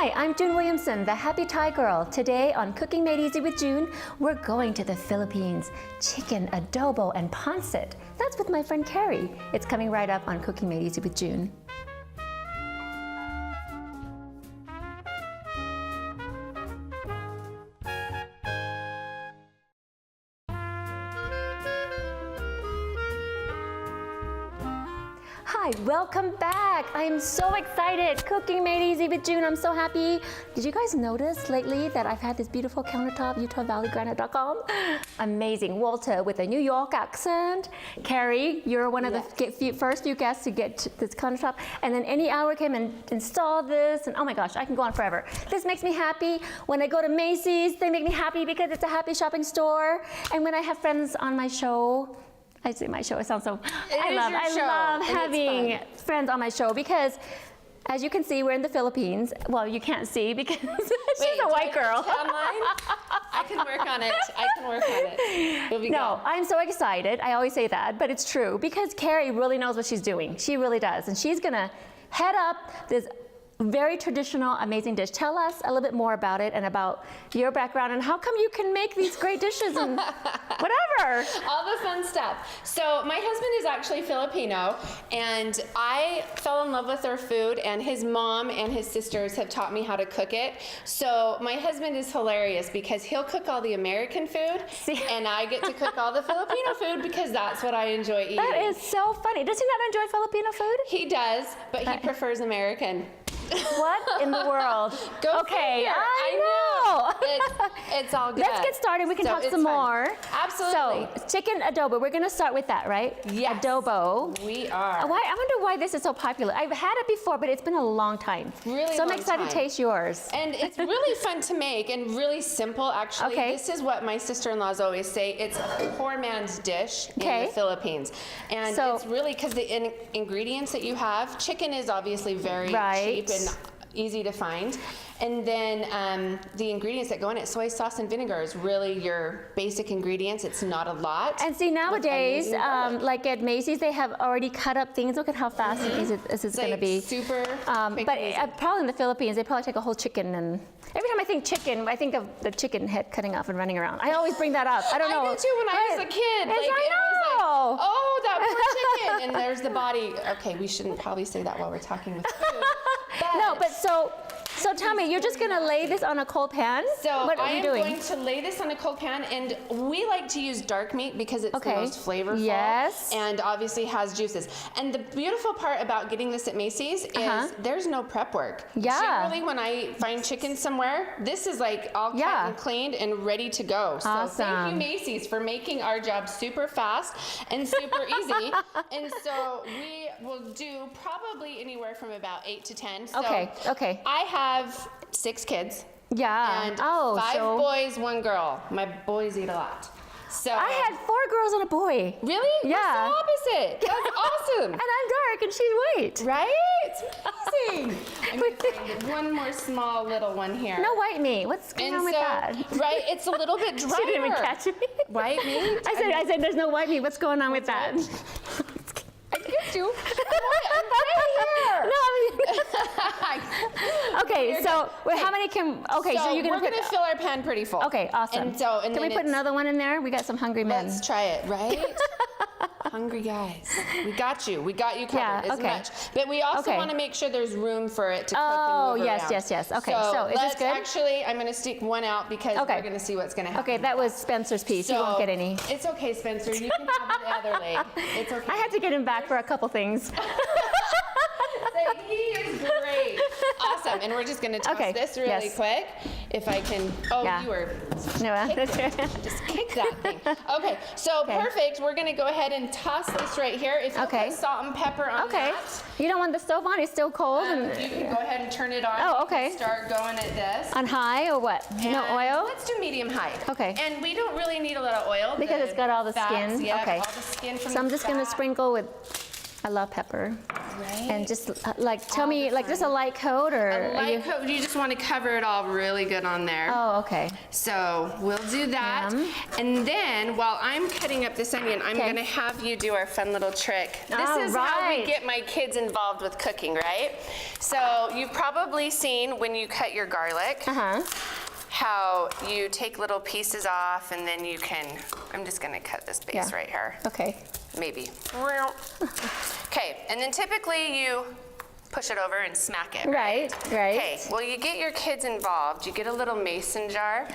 Hi, I'm June Williamson, the Happy Thai Girl. Today on Cooking Made Easy with June, we're going to the Philippines. Chicken, adobo, and pancit. That's with my friend Carrie. It's coming right up on Cooking Made Easy with June. Hi, welcome back. I am so excited. Cooking Made Easy with June. I'm so happy. Did you guys notice lately that I've had this beautiful countertop, UtahValleyGranite.com? Amazing. Walter with a New York accent. Carrie, you're one of the first few guests to get this countertop. And then any hour came and installed this. And oh my gosh, I can go on forever. This makes me happy. When I go to Macy's, they make me happy because it's a happy shopping store. And when I have friends on my show, I say my show, it sounds so, I love having friends on my show because as you can see, we're in the Philippines. Well, you can't see because she's a white girl. I can work on it. I can work on it. It'll be good. I'm so excited. I always say that, but it's true because Carrie really knows what she's doing. She really does. And she's gonna head up this very traditional, amazing dish. Tell us a little bit more about it and about your background and how come you can make these great dishes and whatever. All the fun stuff. So my husband is actually Filipino and I fell in love with their food and his mom and his sisters have taught me how to cook it. So my husband is hilarious because he'll cook all the American food and I get to cook all the Filipino food because that's what I enjoy eating. That is so funny. Does he not enjoy Filipino food? He does, but he prefers American. What in the world? Okay, I know. It's all good. Let's get started. We can talk some more. Absolutely. So, chicken adobo. We're going to start with that, right? Yes. Adobo. We are. I wonder why this is so popular. I've had it before, but it's been a long time. Really So long I'm excited to taste yours. And it's really fun to make and really simple, actually. Okay. This is what my sister-in-laws always say. It's a poor man's dish in the Philippines. And so, it's really because the ingredients that you have, chicken is obviously very cheap and easy to find. And then the ingredients that go in it, soy sauce and vinegar is really your basic ingredients. It's not a lot. And see, nowadays, like at Macy's, they have already cut up things. Look at how fast this is going to be. Super but probably in the Philippines, they probably take a whole chicken and every time I think chicken, I think of the chicken head cutting off and running around. I always bring that up. I don't know. I did too when I was a kid. Like, I know. Oh, that poor chicken. And there's the body. Okay, we shouldn't probably say that while we're talking with food. No, but so tell me, you're just gonna lay this on a cold pan? So what are you doing? going to lay this on a cold pan, and we like to use dark meat because it's the most flavorful. Yes. And obviously has juices. And the beautiful part about getting this at Macy's is there's no prep work. Yeah. Generally, when I find chicken somewhere, this is like all cut and cleaned and ready to go. So thank you, Macy's, for making our job super fast and super easy. And so we will do probably anywhere from about 8 to 10. So okay. I have 6 kids. Yeah. And 5 boys, 1 girl. My boys eat a lot. So I had 4 girls and a boy. Really? Yeah. We're the opposite. That's awesome. And I'm dark and she's white. Right? It's amazing. I'm going to find one more small little one here. No white meat. What's going on with that? Right? It's a little bit drier. She didn't even catch me. White meat? I said there's no white meat. What's going on with that? I get you. I'm right here. No, okay, so how many can, so you're we're gonna fill our pan pretty full. Okay, awesome. And can we put another one in there? We got some hungry men. Let's try it, right? Hungry guys. We got you. We got you covered as much. But we also want to make sure there's room for it to cook and move around. Yes. Okay, so is this good? Actually, I'm going to stick one out because we're going to see what's going to happen. Okay, that was Spencer's piece. You won't get any. It's okay, Spencer. You can have the other leg. It's okay. I had to get him back for a couple things. He is great. Awesome. And we're just going to toss this really quick. If I can. You were. Just kick that thing. Okay. So perfect. We're going to go ahead and toss this right here. If you put salt and pepper on that. You don't want the stove on? It's still cold? You can go ahead and turn it on. Oh, okay. Start going at this. On high or what? And no oil? Let's do medium high. Okay. And we don't really need a lot of oil. Because it's got all the skin. Yeah, all the skin from so I'm just going to sprinkle with, I love pepper. And just like, tell me, like just a light coat or? A light coat, you just want to cover it all really good on there. Oh, okay. So we'll do that. And then while I'm cutting up this onion, I'm going to have you do our fun little trick. This is how we get my kids involved with cooking, right? So you've probably seen when you cut your garlic, how you take little pieces off and then you can, I'm just gonna cut this base right here. Okay. Maybe. Okay, and then typically you push it over and smack it. Right. Okay, well you get your kids involved. You get a little mason jar.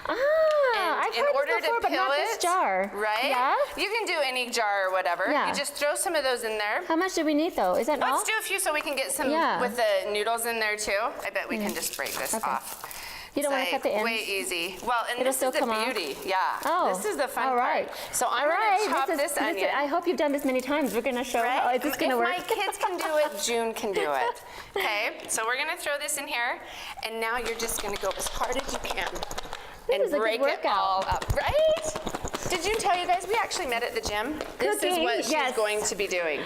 I've heard this before, but not this jar. Right? Yeah? You can do any jar or whatever. Yeah. You just throw some of those in there. How much do we need though? Is that all? Let's do a few so we can get some with the noodles in there too. I bet we can just break this off. You don't want to cut the ends? Way easy. Well, and It'll this is the still come beauty. off? Yeah. Oh. This is the fun part. So I'm going to chop this onion. I hope you've done this many times. We're going to show how it's going to work. If my kids can do it, June can do it. Okay, so we're going to throw this in here, and now you're just going to go as hard as you can and break it all up. Right? Did June tell you guys we actually met at the gym? This is what she's going to be doing.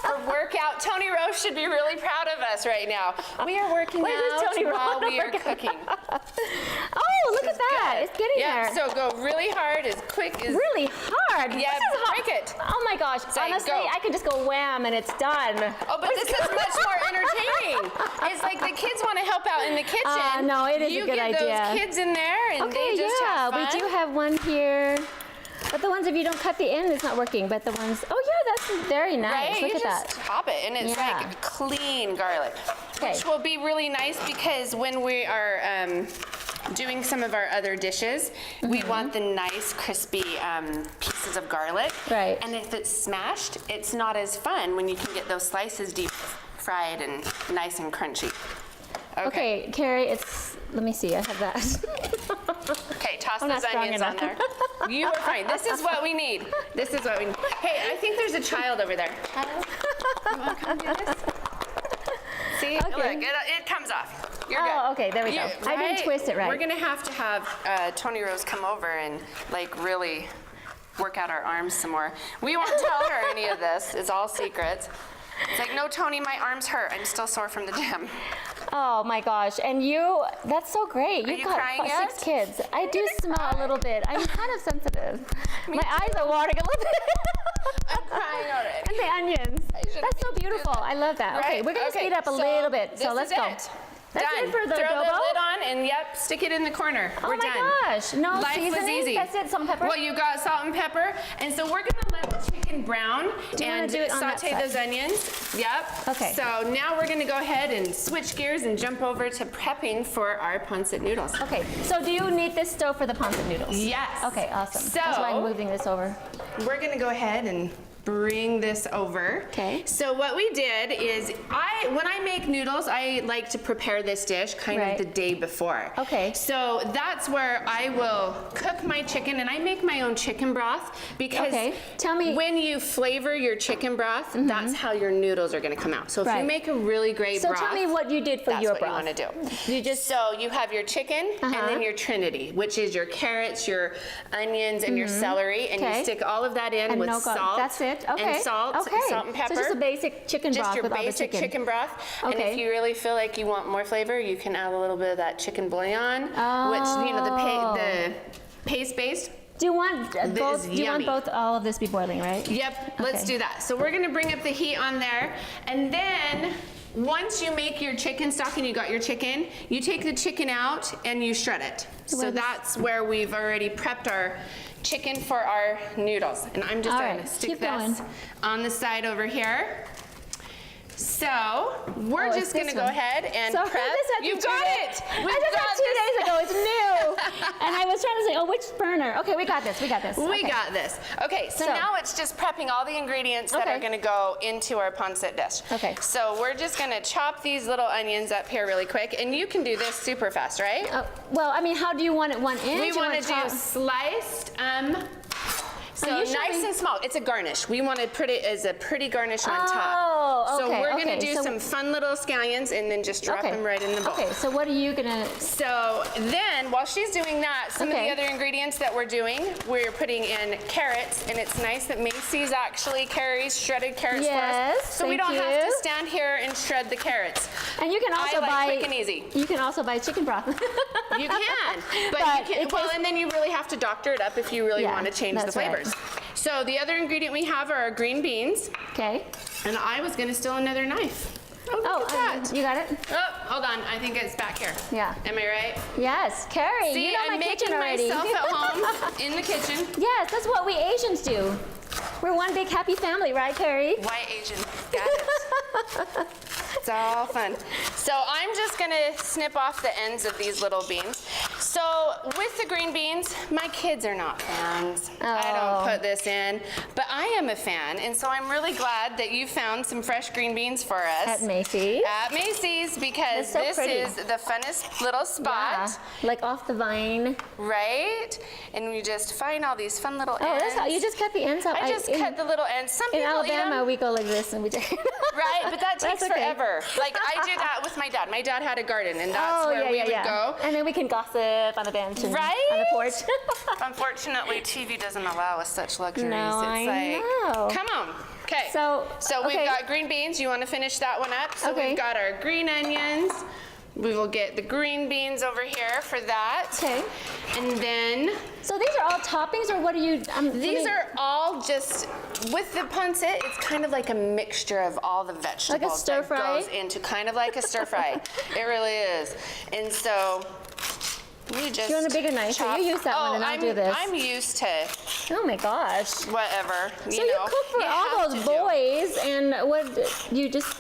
Her workout. Tony Rose should be really proud of us right now. We are working out while we are cooking. Oh, look at that. It's getting there. So go really hard, as quick as... Really hard? Yeah, break it. Oh my gosh. Honestly, I can just go wham and it's done. Oh, but this is much more entertaining. It's like the kids want to help out in the kitchen. No, it is a good idea. You get those kids in there and they just have fun. We do have one here. But the ones, if you don't cut the end, it's not working. But the ones, oh yeah, that's very nice. Look at that. Just chop it, and it's like clean garlic, which will be really nice because when we are doing some of our other dishes, we want the nice crispy pieces of garlic. Right. And if it's smashed, it's not as fun when you can get those slices deep fried and nice and crunchy. Okay, Carrie, it's, let me see, I have that. Okay, toss those onions on there. You are fine. This is what we need. This is what we need. Hey, I think there's a child over there. You want to come do this? See? Look, it comes off. You're good. Oh, okay, there we go. I didn't twist it right. We're going to have Tony Rose come over and like really work out our arms some more. We won't tell her any of this. It's all secrets. It's like, no, Tony, my arms hurt. I'm still sore from the gym. Oh my gosh, and you, that's so great. You've got 6 kids. I do smell a little bit. I'm kind of sensitive. My eyes are watering a little bit. I'm crying already. And the onions. That's so beautiful. I love that. Okay, we're going to speed up a little bit, so let's go. That's done. it for the Throw adobo? the lid on and stick it in the corner. We're done. Oh my gosh. No Life seasoning? was easy. That's it, salt and pepper? Well, you got salt and pepper. And so we're gonna let the chicken brown and saute those onions. Yep. Okay. So now we're gonna go ahead and switch gears and jump over to prepping for our pancit noodles. Okay, so do you need this stove for the pancit noodles? Yes. Okay, awesome. So that's why I'm moving this over. We're gonna go ahead and bring this over. Okay. So what we did is, when I make noodles, I like to prepare this dish kind of the day before. Okay. So that's where I will cook my chicken, and I make my own chicken broth because tell me, when you flavor your chicken broth, that's how your noodles are going to come out. So if you make a really great broth, so tell me what you did for your broth. That's what you want to do. You just so you have your chicken and then your trinity, which is your carrots, your onions, and your celery, and you stick all of that in with salt. That's it. Okay. And salt and pepper. So just a basic chicken broth with all the chicken. Just your basic chicken broth. And if you really feel like you want more flavor, you can add a little bit of that chicken bouillon, which the paste based. Do you want both? Do you want both? All of this be boiling, right? Yep. Let's do that. So we're going to bring up the heat on there, and then once you make your chicken stock and you got your chicken, you take the chicken out and you shred it. So that's where we've already prepped our chicken for our noodles. And I'm just going to stick this on the side over here. So we're just going to go ahead and prep. You got it! I just had 2 days ago. It's new. And I was trying to say, oh, which burner? Okay, we got this. We got this. We got this. Okay, so now it's just prepping all the ingredients that are going to go into our pancit dish. Okay. So we're just going to chop these little onions up here really quick. And you can do this super fast, right? Well, I mean, how do you want it? 1 inch? We want to do sliced So nice and small. It's a garnish. We want to put it as a pretty garnish on top. Oh, okay. So we're going to do some fun little scallions and then just drop them right in the bowl. Okay, so what are you going to... So then, while she's doing that, some of the other ingredients that we're doing, we're putting in carrots, and it's nice that Macy's actually carries shredded carrots for us. So we don't have to stand here and shred the carrots. And you can also buy quick and easy. You can also buy chicken broth. You can, but you can. Well, and then you really have to doctor it up if you really want to change the flavors. Right. So the other ingredient we have are our green beans. Okay. And I was going to steal another knife. Oh, look at that. You got it? Oh, hold on. I think it's back here. Yeah. Am I right? Yes, Carrie. See, you know I'm making myself at home in the kitchen. Yes, that's what we Asians do. We're one big happy family, right, Carrie? White Asian. Got it. It's all fun. So I'm just gonna snip off the ends of these little beans. So with the green beans, my kids are not fans. I don't put this in, but I am a fan, and so I'm really glad that you found some fresh green beans for us. At Macy's. At Macy's, because this is the funnest little spot. Yeah, like off the vine. Right? And we just find all these fun little ends. Oh, that's how you just cut the ends out. I just cut the little ends. Some people in Alabama, we go like this and we just... Right, but that takes forever. Like I did that with my dad. My dad had a garden, and that's where we would go. And then we can gossip on the bench and on the porch. Unfortunately, TV doesn't allow us such luxuries. No, I know. Come on. Okay. So we've got green beans. You want to finish that one up? So we've got our green onions. We will get the green beans over here for that. Okay. And then... So these are all toppings, or what are you... these are all just... With the pancit, it's kind of like a mixture of all the vegetables. Like a stir fry? That goes into kind of like a stir fry. It really is. And so... We just you want a bigger knife? So you use that one and I'll do this. I'm used to... Oh my gosh. Whatever. So you cook for all those boys, and what you just...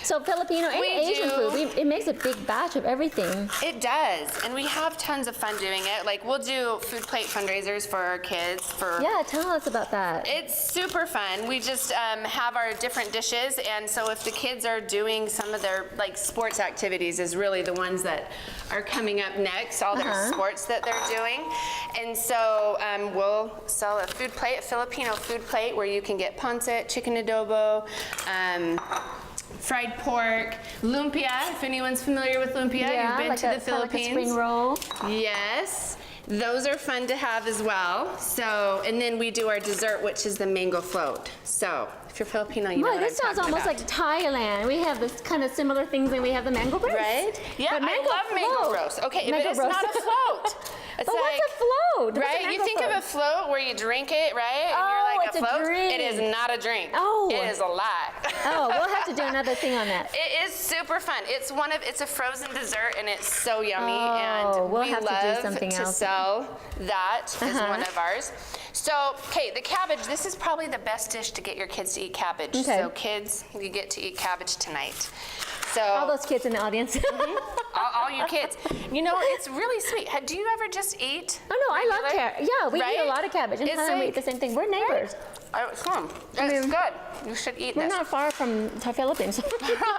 So Filipino and Asian food, it makes a big batch of everything. It does, and we have tons of fun doing it. Like we'll do food plate fundraisers for our kids. Yeah, tell us about that. It's super fun. We just have our different dishes, and so if the kids are doing some of their like sports activities, is really the ones that are coming up next. All their sports that they're doing, and so we'll sell a food plate, a Filipino food plate, where you can get pancit, chicken adobo. Fried pork, lumpia, if anyone's familiar with lumpia, you've been to the Philippines. Like a spring roll. Yes, those are fun to have as well. So, and then we do our dessert, which is the mango float. So, if you're Filipino, you know what I'm this sounds almost like Thailand. We have this kind of similar things, and we have the mango roast. Right? Yeah, I love mango roast. Okay, but it's not a float. It's but like, what's a float? Right? You think of a float where you drink it, right? And you're like, it's a float? A drink. It is not a drink. Oh. It is a lie. Oh, we'll have to do another thing on that. It is super fun. It's a frozen dessert, and it's so yummy. Oh, and we'll we have love to do something else. Sell that as one of ours. So, okay, the cabbage, this is probably the best dish to get your kids to eat cabbage. Okay. So kids, you get to eat cabbage tonight. So, all those kids in the audience. all you kids. You know, it's really sweet. Do you ever just eat? Oh no, I love carrot. Yeah, we eat a lot of cabbage. And Thailand we eat the same thing. We're neighbors. It's good. You should eat this. We're not far from the Philippines.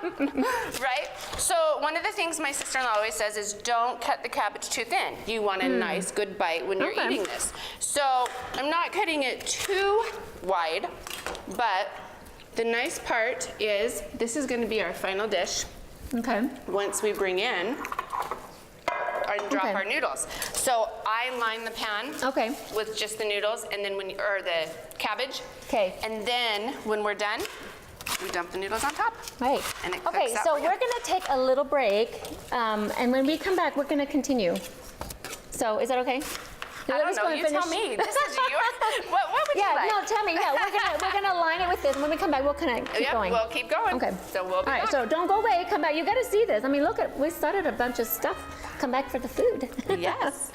Right? So one of the things my sister-in-law always says is don't cut the cabbage too thin. You want a nice, good bite when you're eating this. So I'm not cutting it too wide, but the nice part is this is going to be our final dish. Okay. Once we bring in and drop our noodles. So I line the pan with just the noodles, and then or the cabbage. Okay. And then when we're done, we dump the noodles on top. Right. And it cooks so we're going to take a little break, and when we come back, we're going to continue. So is that okay? I don't know. You tell me. This is your. What would you like? No, tell me. Yeah, we're gonna line it with this. When we come back, we'll kind of keep going. We'll keep going. Okay. So we'll be all right. back. So don't go away. Come back. You got to see this. I mean, look we started a bunch of stuff. Come back for the food. Yes.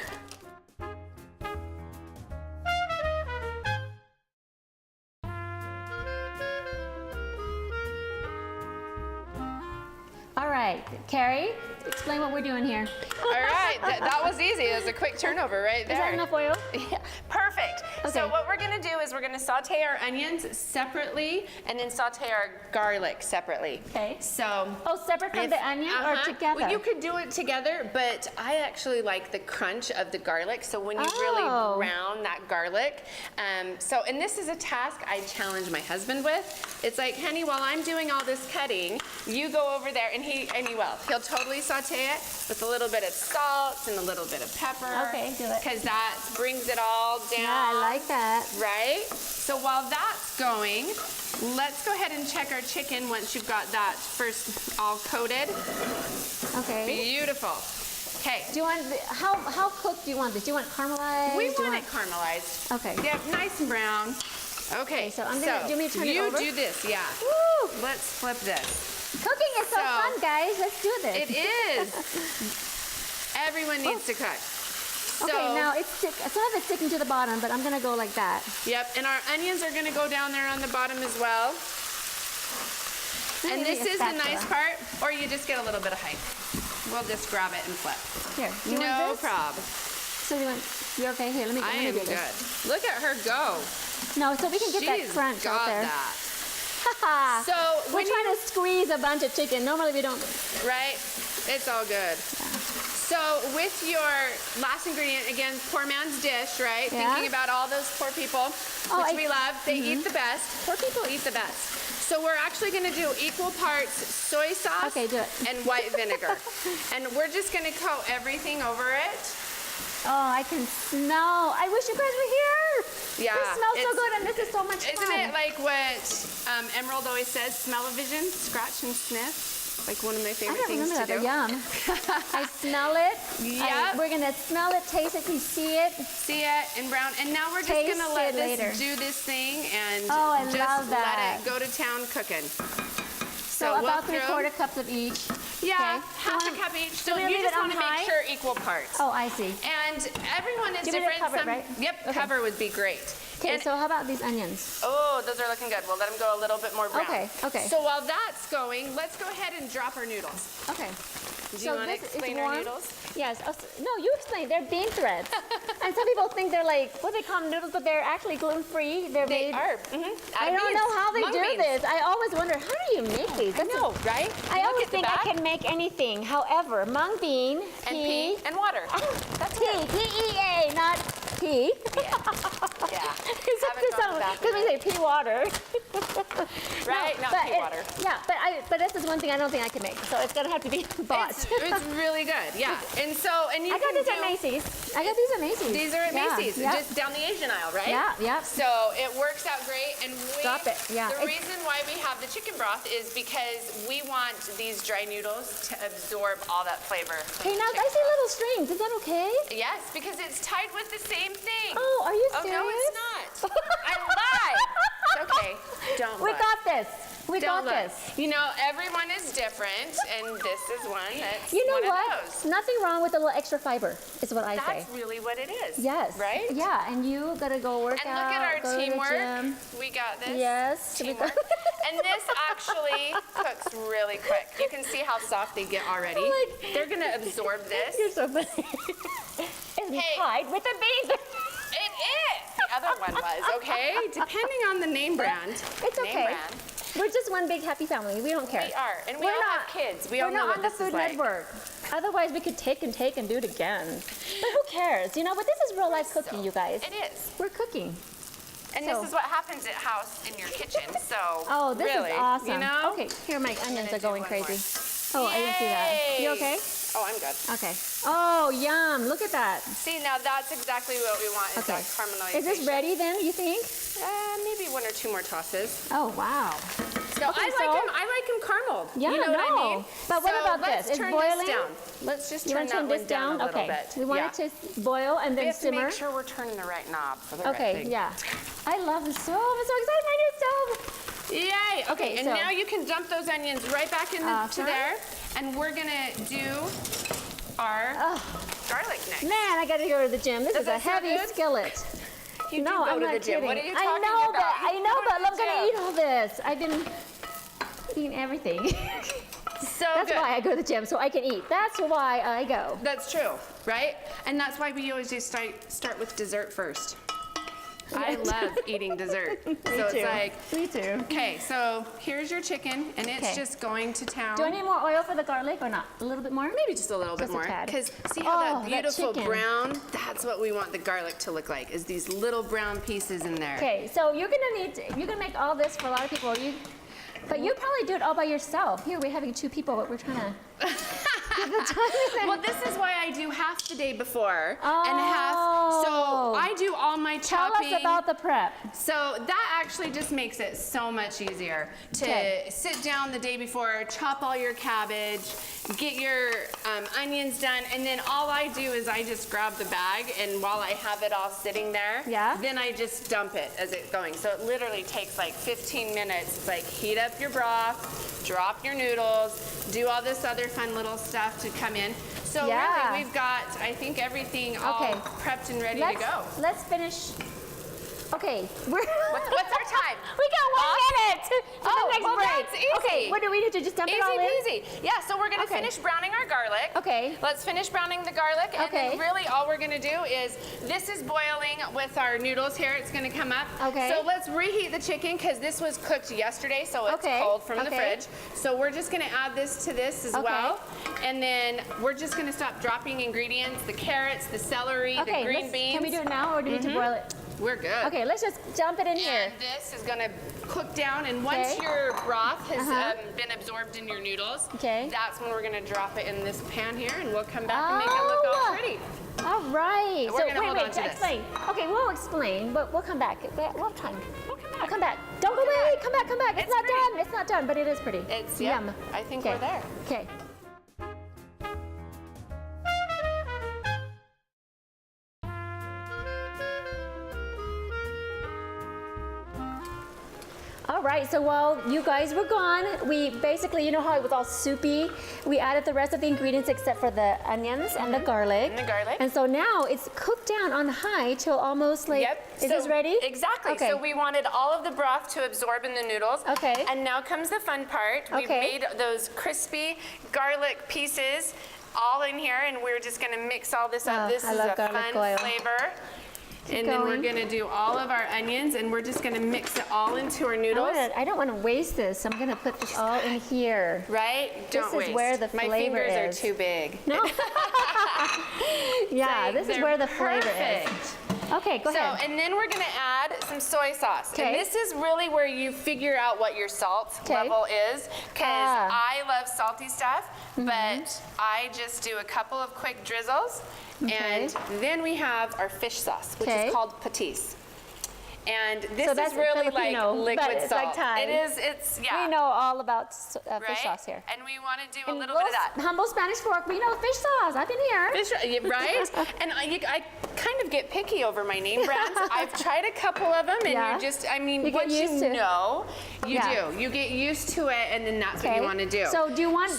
All right, Carrie, explain what we're doing here. All right, that was easy. It was a quick turnover right there. Is that enough oil? Yeah, perfect. Perfect. Okay. So what we're gonna do is we're gonna saute our onions separately and then saute our garlic separately. Okay. So. Oh, separate from the onion or together? Well, you could do it together, but I actually like the crunch of the garlic. So when you really brown that garlic. And this is a task I challenge my husband with. It's like, honey, while I'm doing all this cutting, you go over there, and he will. He'll totally saute it with a little bit of salt and a little bit of pepper. Okay, do it. Because that brings it all down. Yeah, I like that. Right? So while that's going, let's go ahead and check our chicken once you've got that first all coated. Okay. Beautiful. Okay. Do you want, how cooked do you want this? Do you want caramelized? We want it caramelized. Okay. Yep, nice and brown. Okay, so I'm gonna, do you want me to turn it over? You do this, yeah. Woo! Let's flip this. Cooking is so fun, guys. Let's do this. It is. Everyone needs to cook. So, okay, now some of it's sticking to the bottom, but I'm gonna go like that. Yep, and our onions are gonna go down there on the bottom as well. And this is the nice part, or you just get a little bit of height. We'll just grab it and flip. Here, do you no want this? problem. So you're okay? Here, let me I am do this. good. Look at her go. No, so we can get that crunch out there. That. So we're trying to squeeze a bunch of chicken. Normally we don't. Right? It's all good. Yeah. So with your last ingredient, again, poor man's dish, right? Yeah. Thinking about all those poor people, which we love. They eat the best. Poor people eat the best. So we're actually going to do equal parts soy sauce and white vinegar. And we're just going to coat everything over it. Oh, I can smell. I wish you guys were here. Yeah. This smells so good, and this is so much fun. Isn't it like what Emerald always says, smell-o-vision, scratch and sniff? Like one of my favorite things to do. Yum. I smell it. Yeah. We're going to smell it, taste it, see it. See it in brown. And now we're just going to let this do this thing and just let it go to town cooking. So about 3/4 cups of each. Yeah, half a cup each. So you just want to make sure equal parts. Oh, I see. And everyone is different. Cover, right? Yep, cover would be great. Okay, so how about these onions? Oh, those are looking good. We'll let them go a little bit more brown. Okay. So while that's going, let's go ahead and drop our noodles. Okay. Do you want to explain our noodles? Yes. No, you explain. They're bean threads. And some people think they're like, what they call them noodles, but they're actually gluten-free. They are. I don't know how they do this. I always wonder, how do you make these? I know, right? I always think I can make anything. However, mung bean, pea, and water. That's P-E-A, not pea. Yeah. Because we say pea water. Right? Not pea water. Yeah, but this is one thing I don't think I can make. So it's going to have to be bought. It's really good, yeah. And you I got these at Macy's. These are at Macy's, just down the Asian aisle, right? Yeah. So it works out great. And the reason why we have the chicken broth is because we want these dry noodles to absorb all that flavor. Hey, now I see little strings. Is that okay? Yes, because it's tied with the same thing. Oh, are you serious? Oh, no, it's not. I lied. It's okay. Don't lie. We got this. We got this. You know, everyone is different, and this is one that's You know one what? of those. Nothing wrong with a little extra fiber, is what I say. That's really what it is. Yes. Right? Yeah, and you gotta go work and out. look at our teamwork. To the gym. We got this. Yes. Teamwork. And this actually cooks really quick. You can see how soft they get already. They're gonna absorb this. You're so funny. It's tied with the beans. It is. The other one was, okay? Depending on the name brand. It's okay. We're just one big happy family. We don't care. We are. And we all have kids. We all know what this is like. We're not on the Food Network. Otherwise, we could take and do it again. But who cares? You know, but this is real life cooking, you guys. It is. We're cooking. And this is what happens at house in your kitchen. So, oh, this is awesome. You know? Okay, here my onions are going crazy. More. Oh, I didn't see that. You okay? Oh, I'm good. Okay. Oh, yum. Look at that. See, now that's exactly what we want is that caramelization. Is this ready then, you think? Maybe 1 or 2 more tosses. Oh, wow. So I like them carameled. Yeah, you know what I mean? But what about this? Let's turn this down. Let's just turn that one down a little bit. We want it to boil and then simmer. We have to make sure we're turning the right knob for the right thing. Yeah. I love the stove. I'm so excited my new stove. Yay. Okay, and now you can dump those onions right back into there. And we're going to do our garlic next. Man, I got to go to the gym. This is a heavy skillet. You go to the gym. What are you talking about? I know, but I'm going to eat all this. I've been eating everything. That's why I go to the gym, so I can eat. That's why I go. That's true, right? And that's why we always just start with dessert first. I love eating dessert. Me so too. It's like, me too. Okay, so here's your chicken, and it's just going to town. Do I need more oil for the garlic or not? A little bit more? Maybe just a little bit more. Because see how that beautiful brown, that's what we want the garlic to look like, is these little brown pieces in there. Okay, so you're gonna make all this for a lot of people. But you probably do it all by yourself. Here, we're having 2 people, but we're trying to give the time. Well, this is why I do half the day before and half. So I do all my chopping. Tell us about the prep. So that actually just makes it so much easier to sit down the day before, chop all your cabbage, get your onions done, and then all I do is I just grab the bag, and while I have it all sitting there, then I just dump it as it's going. So it literally takes like 15 minutes. It's like heat up your broth, drop your noodles, do all this other fun little stuff to come in. So really, we've got, I think, everything all prepped and ready to go. Let's finish. Okay, what's our time? We got 1 minute to the next break. That's easy. Okay, what do we need to just dump it all in? Easy peasy. Yeah, so we're gonna finish browning our garlic. Okay. Let's finish browning the garlic, and then really all we're gonna do is, this is boiling with our noodles here. It's gonna come up. Okay. So let's reheat the chicken, because this was cooked yesterday, so it's cold from the fridge. So we're just gonna add this to this as well. And then we're just gonna stop dropping ingredients, the carrots, the celery, the green beans. Can we do it now, or do we need to boil it? We're good. Okay, let's just dump it in here. And this is gonna cook down, and once your broth has been absorbed in your noodles, that's when we're gonna drop it in this pan here, and we'll come back and make it look all pretty. All right. We're gonna hold on to this. Explain. Okay, we'll explain, but we'll come back. We'll have time. We'll come back. Don't go away. Come back. Come back. It's not done. It's not done, but it is pretty. It's yum. I think we're there. Okay. All right, so while you guys were gone, we basically, you know how it was all soupy? We added the rest of the ingredients except for the onions and the garlic. And so now it's cooked down on high till almost like, is this ready? Exactly. So we wanted all of the broth to absorb in the noodles. Okay. And now comes the fun part. We've made those crispy garlic pieces all in here, and we're just gonna mix all this up. This is a fun flavor. And then we're gonna do all of our onions, and we're just gonna mix it all into our noodles. I don't wanna waste this. I'm gonna put this all in here. Right? Don't waste. This is where the flavor is. My fingers are too big. No. Yeah, this is where the flavor is. Okay, go ahead. So, and then we're gonna add some soy sauce. And this is really where you figure out what your salt level is, because I love salty stuff, but I just do a couple of quick drizzles. And then we have our fish sauce, which is called patis. And this is really Filipino, like liquid it's salt. Like Thai. It's We know all about fish sauce here. And we want to do a little bit of that. Humble Spanish fork, we know fish sauce. I've been here. Right? And I kind of get picky over my name brands. I've tried a couple of them, and you just, I mean, once you know, you do. You get used to it, and then that's what you want to do. So do you want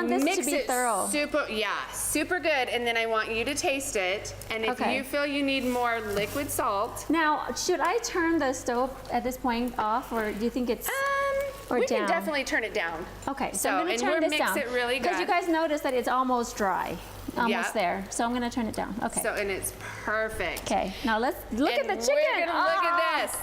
this to be thorough? Super good. And then I want you to taste it. And if you feel you need more liquid salt. Now, should I turn the stove at this point off, or do you think it's we can definitely turn it down. Okay, so I'm going to turn this down. Mix it really good. Because you guys notice that it's almost dry. Almost there. So I'm going to turn it down. Okay. So, and it's perfect. Okay, now let's look at the chicken. We're going to look at this.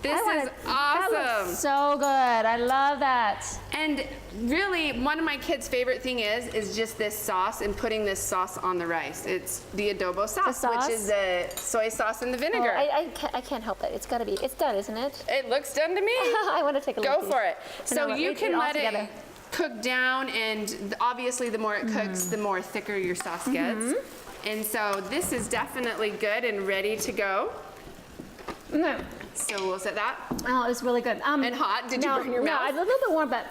This is awesome. That looks so good. I love that. And really, one of my kids' favorite thing is just this sauce and putting this sauce on the rice. It's the adobo sauce, which is the soy sauce and the vinegar. I can't help it. It's got to be. It's done, isn't it? It looks done to me. I want to take a look. Go for it. So you can let it cook down, and obviously the more it cooks, the more thicker your sauce gets. And so this is definitely good and ready to go. So we'll set that. Oh, it's really good. And hot. Did you burn your mouth? No, a little bit warm, but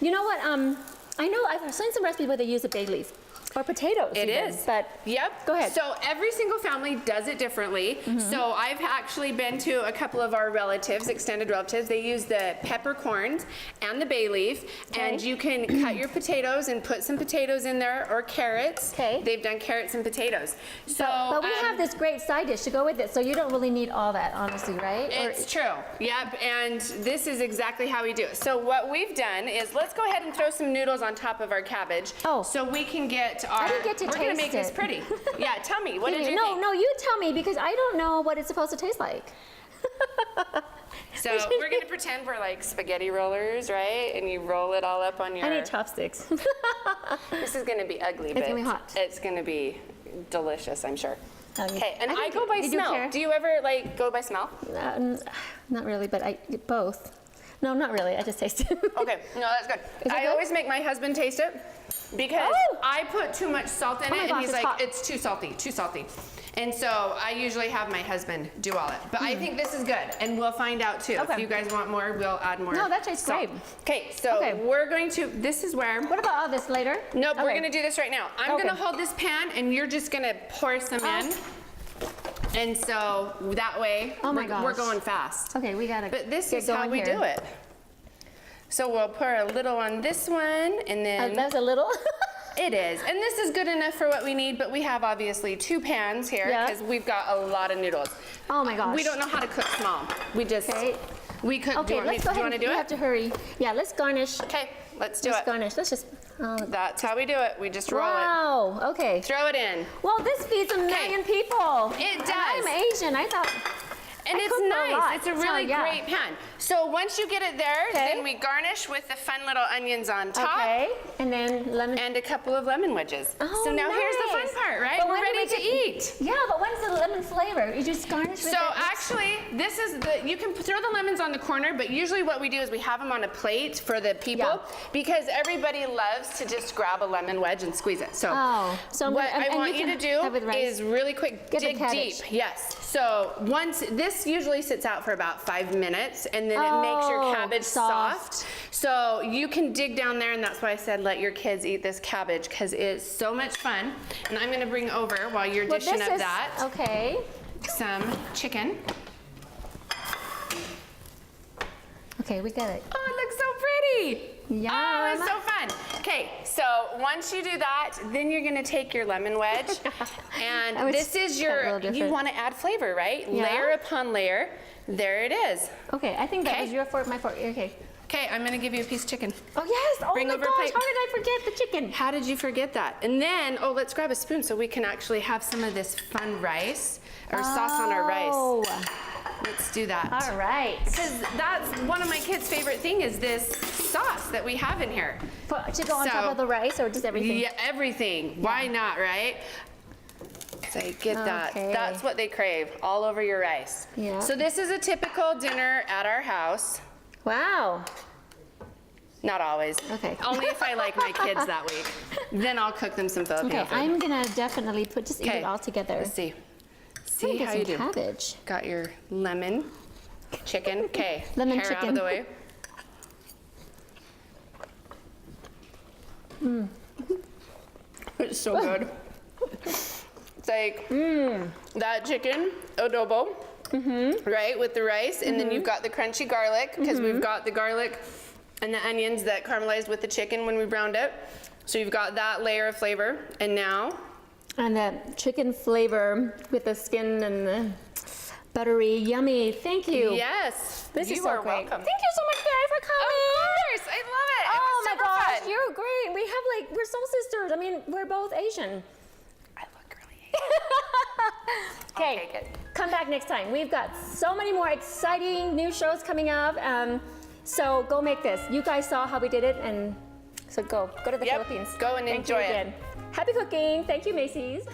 you know what? I know I've seen some recipes where they use a bay leaf. Or potatoes. It is. But go ahead. So every single family does it differently. So I've actually been to a couple of our relatives, extended relatives. They use the peppercorns and the bay leaf. And you can cut your potatoes and put some potatoes in there, or carrots. They've done carrots and potatoes. So, but we have this great side dish to go with it, so you don't really need all that, honestly, right? It's true. Yep. And this is exactly how we do it. So what we've done is, let's go ahead and throw some noodles on top of our cabbage. So we can get our, I didn't get to taste it. We're going to make this pretty. Yeah, tell me, what did you think? No, you tell me, because I don't know what it's supposed to taste like. So we're gonna pretend we're like spaghetti rollers, right? And you roll it all up on your... I need chopsticks. This is gonna be ugly, but gonna be hot. it's gonna be delicious, I'm sure. Okay, Okay, and I go by smell. Do you ever like go by smell? Not really, but both. No, not really. I just taste it. Okay, no, that's good. I always make my husband taste it because I put too much salt in it, and he's like, hot. It's too salty, too salty. And so I usually have my husband do all it. But I think this is good, and we'll find out too. Okay. If you guys want more, we'll add more. No, that tastes great. Okay, so we're going to, this is where. What about all this later? Nope, we're gonna do this right now. I'm gonna hold this pan, and you're just gonna pour some in. And so that way, we're going fast. Okay, we gotta. But this is how we do it. So we'll pour a little on this one, and then. That's a little. It is, and this is good enough for what we need. But we have obviously 2 pans here because we've got a lot of noodles. Oh my gosh. We don't know how to cook small. We just we cook. Okay, let's go ahead. Do you want to do it? We have to hurry. Yeah, let's garnish. Okay, let's do it. Let's garnish. Let's just. That's how we do it. We just roll it. Wow. Okay. Throw it in. Well, this feeds a million people. It does. And I'm Asian. I thought. And it's nice. It's a really great pan. So once you get it there, then we garnish with the fun little onions on top. Okay. And then lemon. And a couple of lemon wedges. Oh, so now here's the fun part, right? We're ready to eat. Yeah, but when's the lemon flavor? You just garnish with So actually, this is you can throw the lemons on the corner, but usually what we do is we have them on a plate for the people because everybody loves to just grab a lemon wedge and squeeze it. So, what I want you to do is really quick, dig deep. Yes. So once this usually sits out for about 5 minutes, and then it makes your cabbage soft. So you can dig down there, and that's why I said let your kids eat this cabbage because it's so much fun. And I'm going to bring over while you're dishing up that. Okay. Some chicken. Okay, we got it. Oh, it looks so pretty. Yeah. Oh, it's so fun. Okay, so once you do that, then you're gonna take your lemon wedge, and this is your, you wanna add flavor, right? Yeah. Layer upon layer. There it is. Okay, I think that was your fork, my fork. Okay. Okay, I'm gonna give you a piece of chicken. Oh yes, oh Bring my over gosh, plate. how did I forget the chicken? How did you forget that? And then, let's grab a spoon so we can actually have some of this fun rice, or sauce on our rice. Let's do that. All right. Because that's one of my kids' favorite thing is this sauce that we have in here. To go on top of the rice or just everything? Yeah, everything. Why not, right? So get that. That's what they crave, all over your rice. Yeah. So this is a typical dinner at our house. Wow. Not always. Okay. Only if I like my kids that week. Then I'll cook them some Filipino food. I'm gonna definitely just eat it all together. Let's see. See how you do. Cabbage. Got your lemon chicken. Okay. Lemon hair chicken. out of the way. It's so good. It's like that chicken adobo, right, with the rice, and then you've got the crunchy garlic because we've got the garlic and the onions that caramelized with the chicken when we browned it. So you've got that layer of flavor, and now. And that chicken flavor with the skin and the buttery, yummy. Thank you. Yes. This is so great. Welcome. Thank you so much, guys, for coming. Of course, I love it. Oh my gosh, fun. you're great. We have we're soul sisters. I mean, we're both Asian. I look really Asian. Okay, good. Come back next time. We've got so many more exciting new shows coming up. So go make this. You guys saw how we did it, and so go to the Philippines. Go and enjoy it. Happy cooking. Thank you, Macy's.